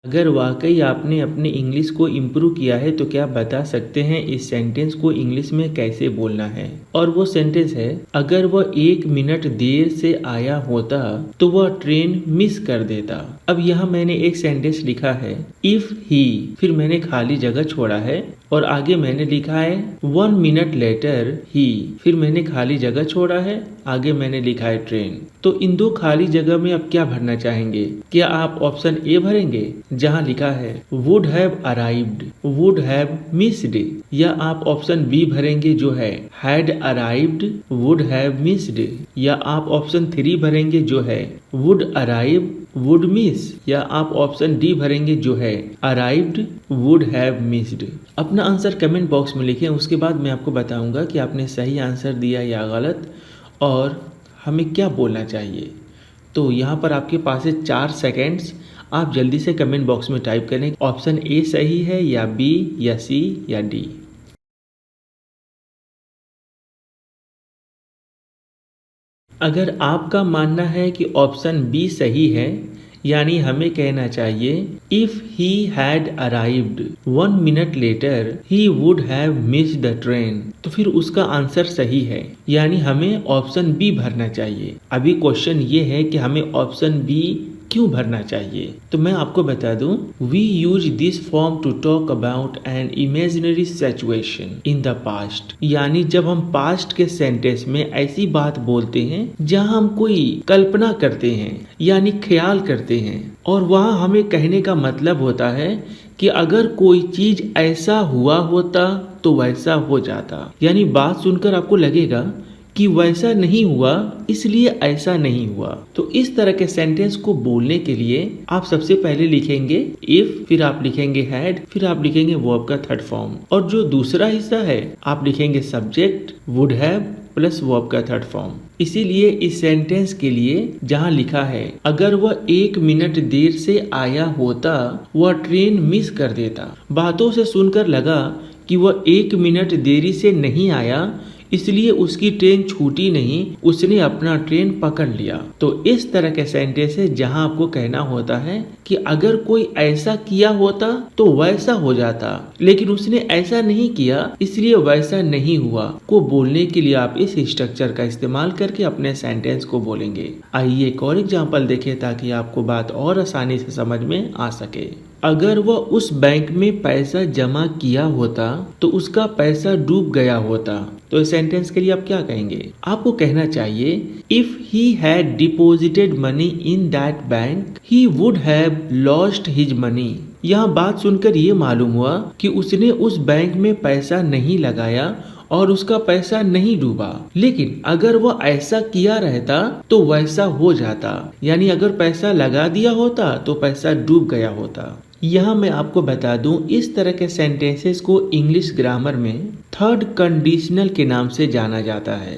अगर वाकई आपने अपनी इंग्लिश को इम्प्रूव किया है तो क्या आप बता सकते हैं इस सेंटेंस को इंग्लिश में कैसे बोलना है। और वो सेंटेंस है, अगर वह 1 मिनट देर से आया होता तो वह ट्रेन मिस कर देता। अब यहाँ मैंने एक सेंटेंस लिखा है इफ ही, फिर मैंने खाली जगह छोड़ा है और आगे मैंने लिखा है 1 मिनट लेटर ही, फिर मैंने खाली जगह छोड़ा है, आगे मैंने लिखा है ट्रेन। तो इन दो खाली जगह में आप क्या भरना चाहेंगे? क्या आप ऑप्शन ए भरेंगे जहां लिखा है would have arrived, would have missed, या आप ऑप्शन बी भरेंगे जो है had arrived, would have missed, या आप ऑप्शन 3 भरेंगे जो है वुड अराइव, वुड मिस, या आप ऑप्शन डी भरेंगे जो है अराइव्ड, वुड हैव मिस्ड। अपना आंसर कमेंट बॉक्स में लिखें, उसके बाद मैं आपको बताऊंगा कि आपने सही आंसर दिया या गलत और हमें क्या बोलना चाहिए। तो यहाँ पर आपके पास है 4 सेकेंड्स, आप जल्दी से कमेंट बॉक्स में टाइप करें ऑप्शन ए सही है या बी या सी या डी। अगर आपका मानना है कि ऑप्शन बी सही है, यानी हमें कहना चाहिए if he had arrived 1 minute later he would have missed the train, तो फिर उसका आंसर सही है, यानी हमें ऑप्शन बी भरना चाहिए। अभी क्वेश्चन ये है कि हमें ऑप्शन बी क्यों भरना चाहिए, तो मैं आपको बता दूं, we use this form to talk about an imaginary situation in the past, यानी जब हम पास्ट के सेंटेंस में ऐसी बात बोलते हैं जहां हम कोई कल्पना करते हैं यानी ख्याल करते हैं, और वहां हमें कहने का मतलब होता है कि अगर कोई चीज ऐसा हुआ होता तो वैसा हो जाता, यानी बात सुनकर आपको लगेगा कि वैसा नहीं हुआ इसलिए ऐसा नहीं हुआ। तो इस तरह के सेंटेंस को बोलने के लिए आप सबसे पहले लिखेंगे इफ, फिर आप लिखेंगे हैड, फिर आप लिखेंगे वर्ब का थर्ड फॉर्म, और जो दूसरा हिस्सा है आप लिखेंगे subject would have plus verb का थर्ड फॉर्म। इसीलिए इस सेंटेंस के लिए जहाँ लिखा है अगर वह 1 मिनट देर से आया होता वह ट्रेन मिस कर देता, बातों से सुनकर लगा कि वह 1 मिनट देरी से नहीं आया इसलिए उसकी ट्रेन छूटी नहीं, उसने अपना ट्रेन पकड़ लिया। तो इस तरह के सेंटेंस है जहां आपको कहना होता है कि अगर कोई ऐसा किया होता तो वैसा हो जाता, लेकिन उसने ऐसा नहीं किया इसलिए वैसा नहीं हुआ, को बोलने के लिए आप इस स्ट्रक्चर का इस्तेमाल करके अपने सेंटेंस को बोलेंगे। आइए एक और एग्जाम्पल देखें ताकि आपको बात और आसानी से समझ में आ सके। अगर वह उस बैंक में पैसा जमा किया होता तो उसका पैसा डूब गया होता, तो इस सेंटेंस के लिए आप क्या कहेंगे? आपको कहना चाहिए if he had deposited money in that bank he would have lost his money. यहाँ बात सुनकर ये मालूम हुआ कि उसने उस बैंक में पैसा नहीं लगाया और उसका पैसा नहीं डूबा, लेकिन अगर वह ऐसा किया रहता तो वैसा हो जाता, यानी अगर पैसा लगा दिया होता तो पैसा डूब गया होता। यहाँ मैं आपको बता दूं, इस तरह के सेंटेंसेस को इंग्लिश ग्रामर में थर्ड कंडीशनल के नाम से जाना जाता है।